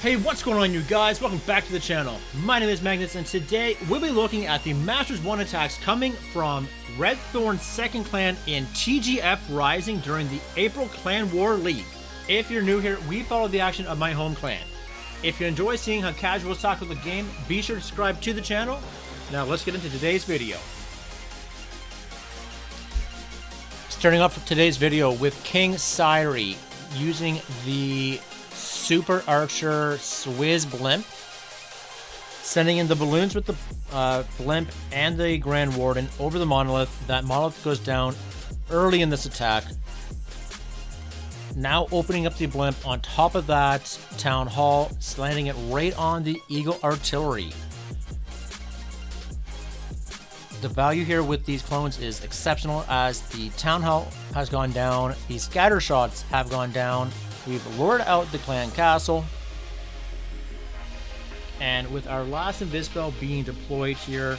Hey, what's going on, you guys? Welcome back to the channel. My name is Magnus, and today we'll be looking at the Masters 1 attacks coming from RedThorn's second clan in TGF Rising during the April Clan War League. If you're new here, we follow the action of my home clan. If you enjoy seeing how casuals tackle the game, be sure to subscribe to the channel. Now let's get into today's video. Starting off today's video with King Syri using the Super Archer Swizz Blimp, sending in the balloons with the Blimp and the Grand Warden over the Monolith. That Monolith goes down early in this attack. Now opening up the Blimp on top of that Town Hall, landing it right on the Eagle Artillery. The value here with these clones is exceptional, as the Town Hall has gone down, the scatter shots have gone down. We've lured out the clan castle, and with our last Invispell being deployed here,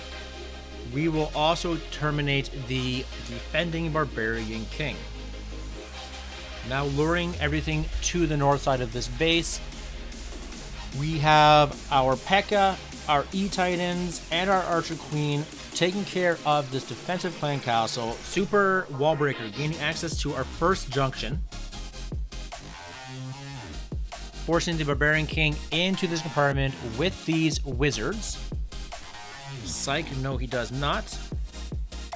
we will also terminate the defending Barbarian King. Now luring everything to the north side of this base, we have our P.E.K.K.A., our E-Titans, and our Archer Queen taking care of this defensive clan castle. Super Wallbreaker gaining access to our first junction, forcing the Barbarian King into this compartment with these wizards. Psych, no he does not.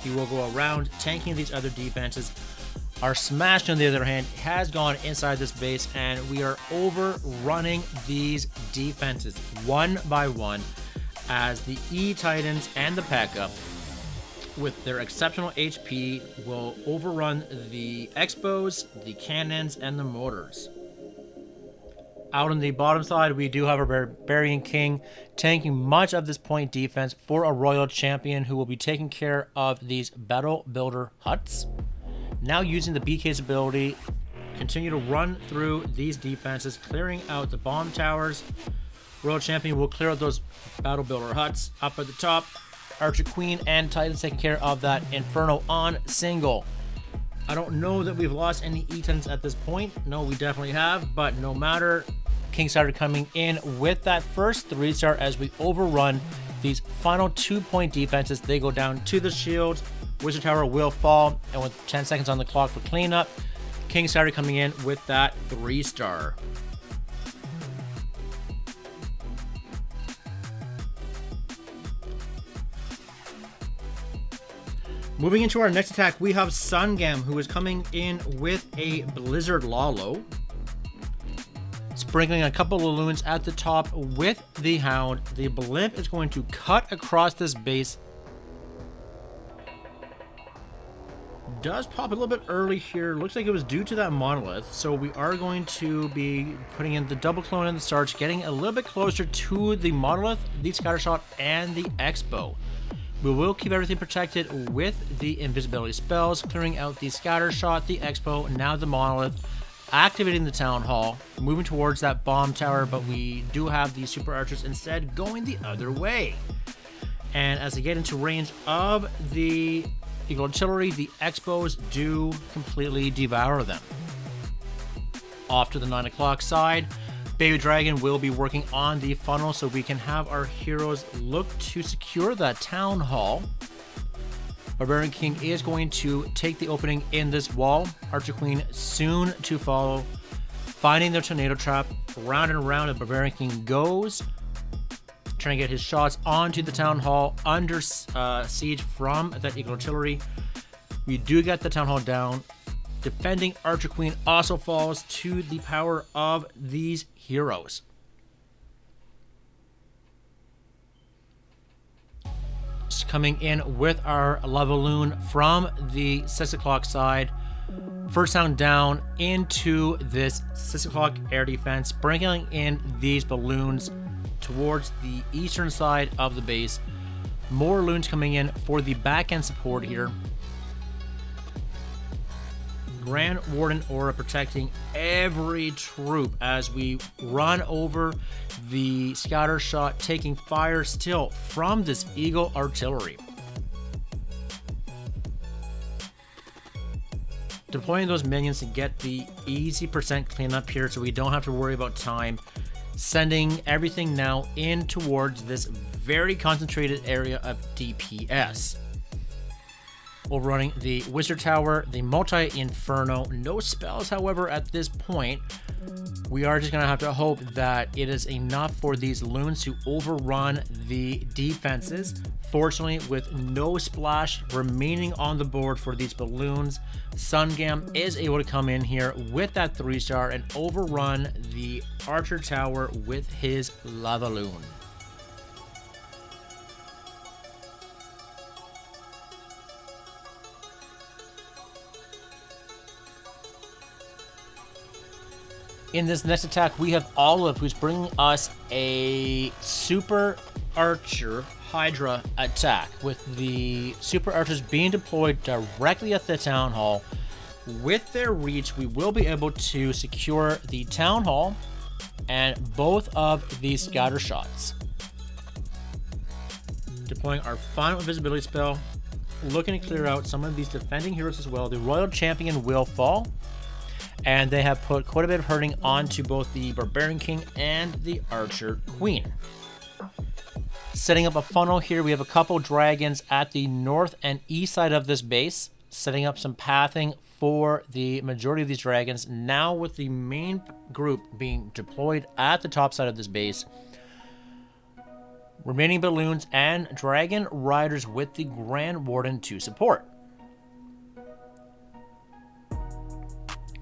He will go around tanking these other defenses. Our Smash, on the other hand, has gone inside this base, and we are overrunning these defenses one by one, as the E-Titans and the P.E.K.K.A., with their exceptional HP, will overrun the Expos, the cannons, and the mortars. Out on the bottom side, we do have a Barbarian King tanking much of this point defense for a Royal Champion, who will be taking care of these Battle Builder huts. Now using the BK's ability, continue to run through these defenses, clearing out the bomb towers. Royal Champion will clear out those Battle Builder huts. Up at the top, Archer Queen and Titans taking care of that Inferno on single. I don't know that we've lost any E-Titans at this point. No, we definitely have, but no matter. King Syri coming in with that first 3-star as we overrun these final 2-point defenses. They go down to the shield. Wizard Tower will fall, and with 10 seconds on the clock for cleanup, King Syri coming in with that 3-star. Moving into our next attack, we have Sungam, who is coming in with a Blizzard Lalo, sprinkling a couple of loons at the top with the Hound. The Blimp is going to cut across this base. Does pop a little bit early here. Looks like it was due to that Monolith. So we are going to be putting in the double clone in the starch, getting a little bit closer to the Monolith, the Scattershot, and the Expo. We will keep everything protected with the invisibility spells, clearing out the Scattershot, the Expo, now the Monolith, activating the Town Hall, moving towards that bomb tower, but we do have the Super Archers instead going the other way. And as they get into range of the Eagle Artillery, the Expos do completely devour them. Off to the 9 o'clock side, Baby Dragon will be working on the funnel so we can have our heroes look to secure that Town Hall. Barbarian King is going to take the opening in this wall. Archer Queen soon to follow, finding their tornado trap. Round and round the Barbarian King goes, trying to get his shots onto the Town Hall under siege from that Eagle Artillery. We do get the Town Hall down. Defending Archer Queen also falls to the power of these heroes. Coming in with our Lavaloon from the 6 o'clock side. First sound down into this 6 o'clock air defense, sprinkling in these balloons towards the eastern side of the base. More loons coming in for the back end support here. Grand Warden Aura protecting every troop as we run over the scatter shot, taking fire still from this Eagle Artillery. Deploying those minions to get the easy percent cleanup here so we don't have to worry about time. sending everything now in towards this very concentrated area of DPS. Overrunning the Wizard Tower, the Multi-Inferno. No spells, however, at this point. We are just going to have to hope that it is enough for these loons to overrun the defenses. Fortunately, with no splash remaining on the board for these balloons, Sungam is able to come in here with that 3-star and overrun the Archer Tower with his Lava Loon. In this next attack, we have Olive, who's bringing us a Super Archer Hydra attack, with the Super Archers being deployed directly at the Town Hall. With their reach, we will be able to secure the Town Hall and both of these scatter shots. Deploying our final invisibility spell, looking to clear out some of these defending heroes as well. The Royal Champion will fall, and they have put quite a bit of hurting onto both the Barbarian King and the Archer Queen. Setting up a funnel here, we have a couple dragons at the north and east side of this base, setting up some pathing for the majority of these dragons. Now with the main group being deployed at the top side of this base, remaining balloons and dragon riders with the Grand Warden to support.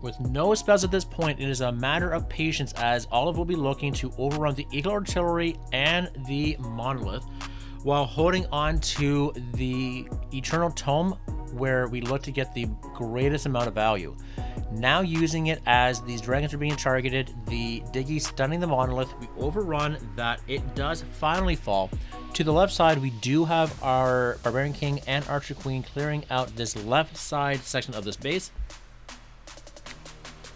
With no spells at this point, it is a matter of patience, as Olive will be looking to overrun the Eagle Artillery and the Monolith while holding on to the Eternal Tome, where we look to get the greatest amount of value. Now using it as these dragons are being targeted, the Diggy stunning the Monolith, we overrun that. It does finally fall. To the left side, we do have our Barbarian King and Archer Queen clearing out this left side section of this base.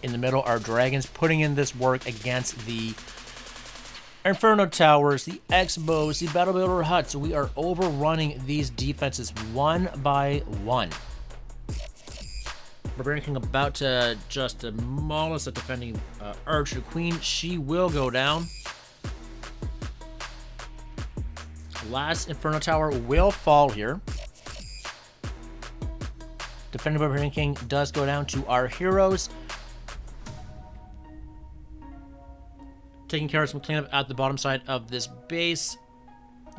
In the middle are dragons putting in this work against the Inferno Towers, the X-Bows, the Battle Builder Huts. We are overrunning these defenses one by one. Barbarian King about to just maul us at defending Archer Queen. She will go down. Last Inferno Tower will fall here. Defending Barbarian King does go down to our heroes. Taking care of some cleanup at the bottom side of this base.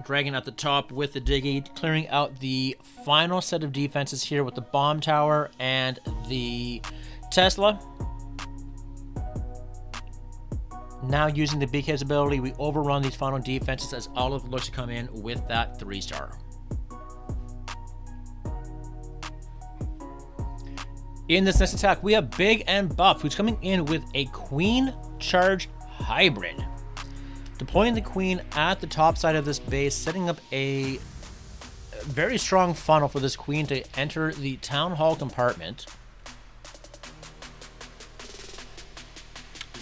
Dragon at the top with the Diggy, clearing out the final set of defenses here with the Bomb Tower and the Tesla. Now using the Big Hits ability, we overrun these final defenses as Olive looks to come in with that 3-star. In this next attack, we have Big and Buff, who's coming in with a Queen Charge Hybrid. Deploying the Queen at the top side of this base, setting up a very strong funnel for this Queen to enter the Town Hall compartment.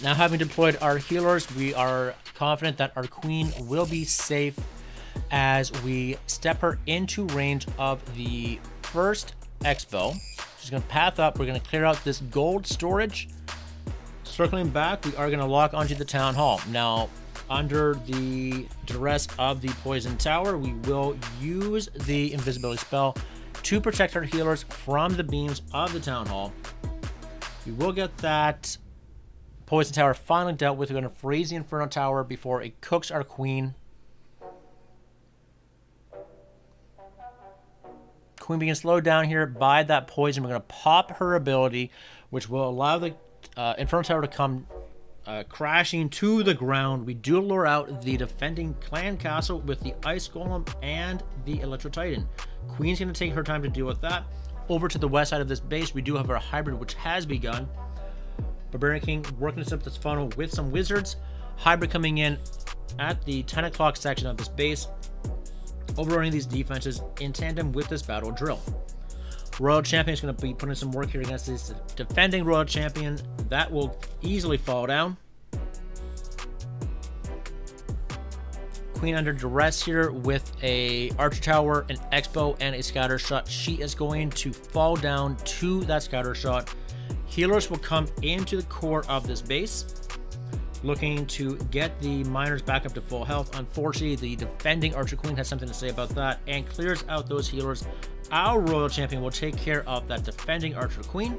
Now having deployed our healers, we are confident that our Queen will be safe as we step her into range of the first X-Bow. She's going to path up. We're going to clear out this gold storage. Circling back, we are going to lock onto the Town Hall. Now, under the duress of the Poison Tower, we will use the invisibility spell to protect our healers from the beams of the Town Hall. We will get that Poison Tower finally dealt with. We're going to freeze the Inferno Tower before it cooks our Queen. Queen being slowed down here by that poison. We're going to pop her ability, which will allow the Inferno Tower to come crashing to the ground. We do lure out the defending clan castle with the Ice Golem and the Electro Titan. Queen's going to take her time to deal with that. Over to the west side of this base, we do have our hybrid, which has begun. Barbarian King working us up this funnel with some wizards. Hybrid coming in at the 10 o'clock section of this base, overrunning these defenses in tandem with this battle drill. Royal Champion is going to be putting some work here against this defending Royal Champion. That will easily fall down. Queen under duress here with a Archer Tower, an X-Bow, and a Scatter Shot. She is going to fall down to that Scatter Shot. Healers will come into the core of this base. looking to get the miners back up to full health. Unfortunately, the defending Archer Queen has something to say about that and clears out those healers. Our Royal Champion will take care of that defending Archer Queen.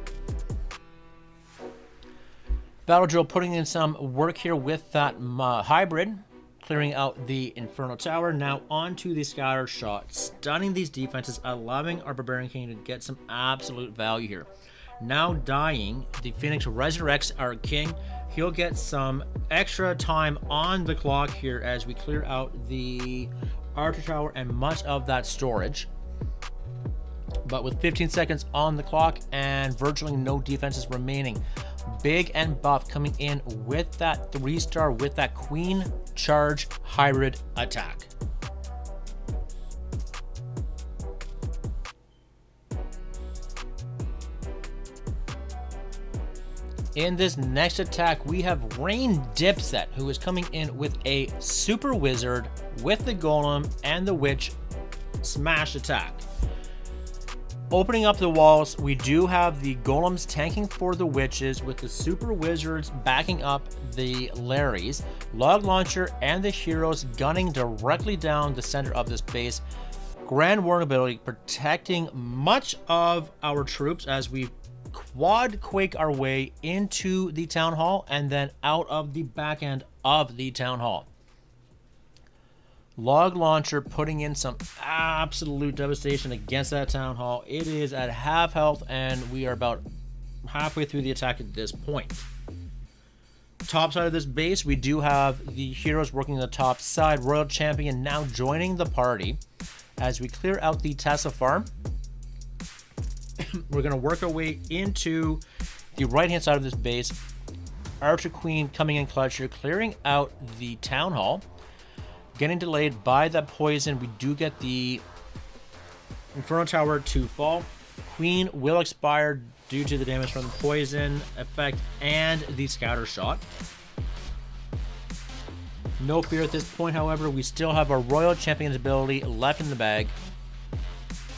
Battle Drill putting in some work here with that hybrid, clearing out the Inferno Tower. Now onto the Scatter Shot, stunning these defenses, allowing our Barbarian King to get some absolute value here. Now dying, the Phoenix resurrects our King. He'll get some extra time on the clock here as we clear out the Archer Tower and much of that storage. But with 15 seconds on the clock and virtually no defenses remaining, Big and Buff coming in with that 3-star with that Queen Charge hybrid attack. In this next attack, we have Rain Dipset, who is coming in with a Super Wizard with the Golem and the Witch smash attack. Opening up the walls, we do have the Golems tanking for the Witches with the Super Wizards backing up the Larrys, Log Launcher and the Heroes gunning directly down the center of this base. Grand Warden ability protecting much of our troops as we quad quake our way into the Town Hall and then out of the back end of the Town Hall. Log Launcher putting in some absolute devastation against that Town Hall. It is at half health and we are about halfway through the attack at this point. Top side of this base, we do have the heroes working the top side. Royal Champion now joining the party as we clear out the Tesla farm. We're going to work our way into the right hand side of this base. Archer Queen coming in clutch here, clearing out the Town Hall. Getting delayed by that poison. We do get the Inferno Tower to fall. Queen will expire due to the damage from the poison effect and the Scatter Shot. No fear at this point, however. We still have our Royal Champion's ability left in the bag.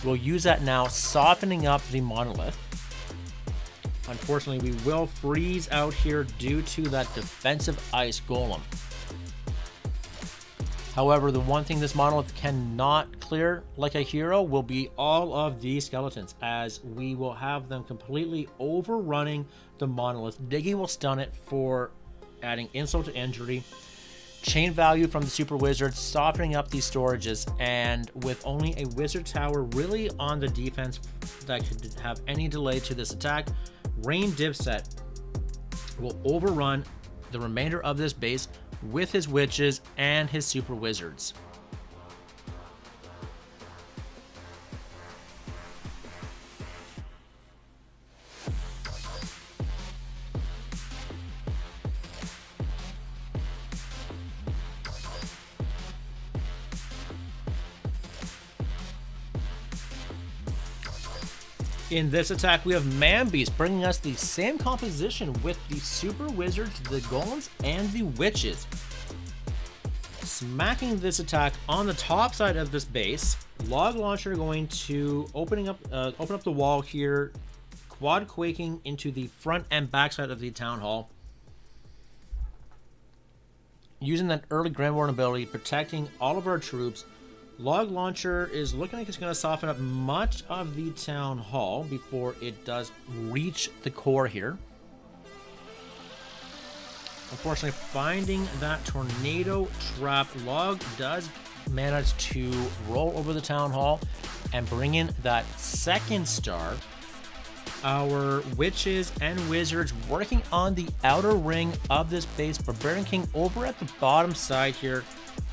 We'll use that now, softening up the Monolith. Unfortunately, we will freeze out here due to that defensive Ice Golem. However, the one thing this Monolith cannot clear like a hero will be all of these skeletons, as we will have them completely overrunning the Monolith. Diggy will stun it for adding insult to injury. Chain value from the Super Wizard, softening up these storages, and with only a Wizard Tower really on the defense that could have any delay to this attack, Rain Dipset will overrun the remainder of this base with his Witches and his Super Wizards. In this attack, we have Man Beast bringing us the same composition with the Super Wizards, the Golems, and the Witches. Smacking this attack on the top side of this base. Log Launcher going to open up the wall here, quad quaking into the front and back side of the Town Hall. Using that early Grand Warden ability, protecting all of our troops. Log Launcher is looking like it's going to soften up much of the Town Hall before it does reach the core here. Unfortunately, finding that Tornado Trap, Log does manage to roll over the Town Hall and bring in that second star. Our Witches and Wizards working on the outer ring of this base. Barbarian King over at the bottom side here,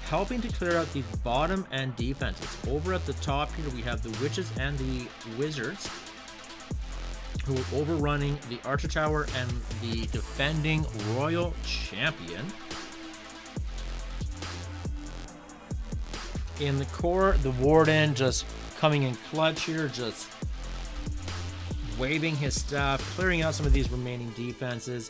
helping to clear out the bottom and defenses. Over at the top here, we have the Witches and the Wizards, who are overrunning the Archer Tower and the defending Royal Champion. In the core, the Warden just coming in clutch here, just waving his staff, clearing out some of these remaining defenses.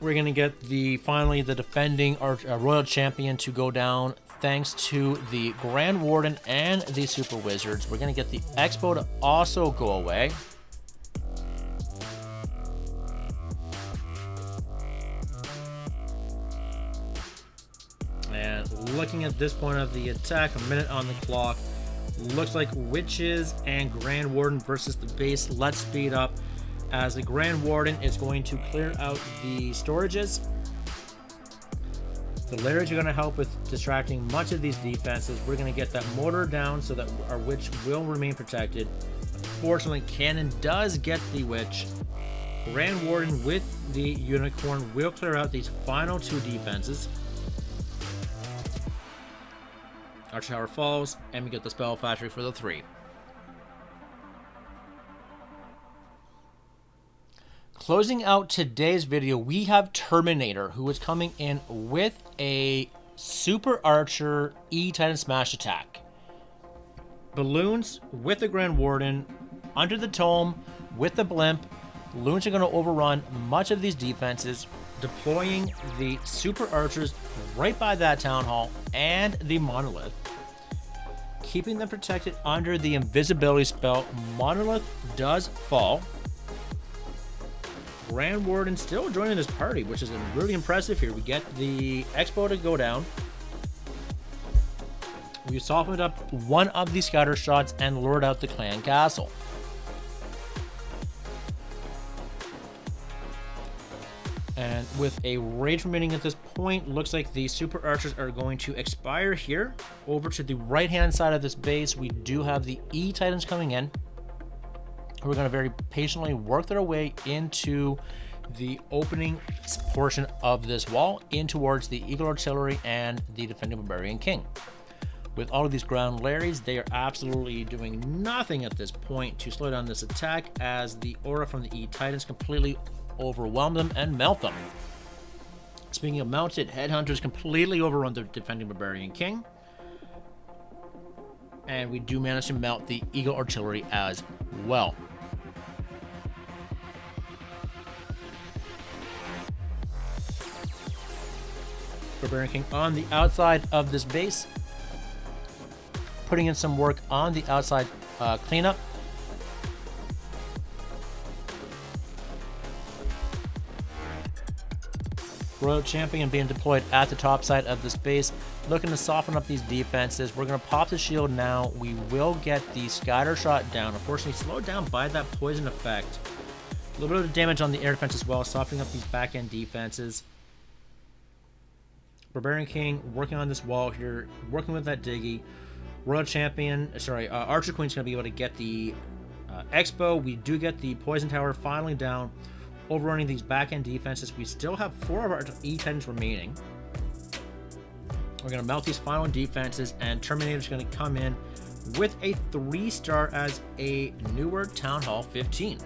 We're going to get finally the defending Royal Champion to go down thanks to the Grand Warden and the Super Wizards. We're going to get the Expo to also go away. looking at this point of the attack, a minute on the clock. Looks like Witches and Grand Warden versus the base. Let's speed up, as the Grand Warden is going to clear out the storages. The Lariats are going to help with distracting much of these defenses. We're going to get that mortar down so that our Witch will remain protected. Fortunately, Cannon does get the Witch. Grand Warden with the Unicorn will clear out these final two defenses. Archer Tower falls, and we get the Spell Factory for the 3. Closing out today's video, we have Terminator, who is coming in with a Super Archer E-Titan Smash attack. Balloons with the Grand Warden, under the Tome with the Blimp. Loons are going to overrun much of these defenses, deploying the Super Archers right by that Town Hall and the Monolith, keeping them protected under the invisibility spell. Monolith does fall. Grand Warden still joining this party, which is really impressive here. We get the Expo to go down. We softened up one of these scatter shots and lured out the Clan Castle. And with a rage remaining at this point, looks like the Super Archers are going to expire here. Over to the right-hand side of this base, we do have the E-Titans coming in. We're going to very patiently work their way into the opening portion of this wall, in towards the Eagle Artillery and the Defending Barbarian King. With all of these ground Larrys, they are absolutely doing nothing at this point to slow down this attack, as the aura from the E-Titans completely overwhelm them and melt them. Speaking of mounted, Headhunters completely overrun the Defending Barbarian King. And we do manage to melt the Eagle Artillery as well. Barbarian King on the outside of this base, putting in some work on the outside cleanup. Royal Champion being deployed at the top side of this base, looking to soften up these defenses. We're going to pop the shield now. We will get the scatter shot down. Unfortunately, slowed down by that poison effect. A little bit of damage on the air defense as well, softening up these back-end defenses. Barbarian King working on this wall here, working with that Diggy. Royal Champion, Archer Queen's going to be able to get the Expo. We do get the Poison Tower finally down, overrunning these back-end defenses. We still have 4 of our E-Titans remaining. We're going to melt these final defenses, and Terminator's going to come in with a 3-star as a newer Town Hall 15.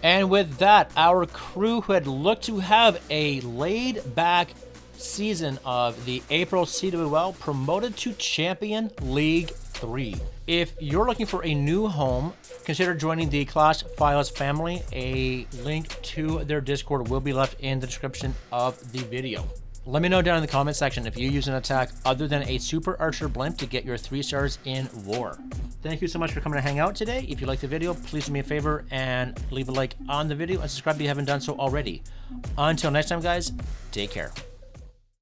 And with that, our crew, who had looked to have a laid-back season of the April CWL, promoted to Champion League 3. If you're looking for a new home, consider joining the Clash Files family. A link to their Discord will be left in the description of the video. Let me know down in the comment section if you use an attack other than a Super Archer Blimp to get your 3 stars in War. Thank you so much for coming to hang out today. If you liked the video, please do me a favor and leave a like on the video and subscribe if you haven't done so already. Until next time, guys, take care.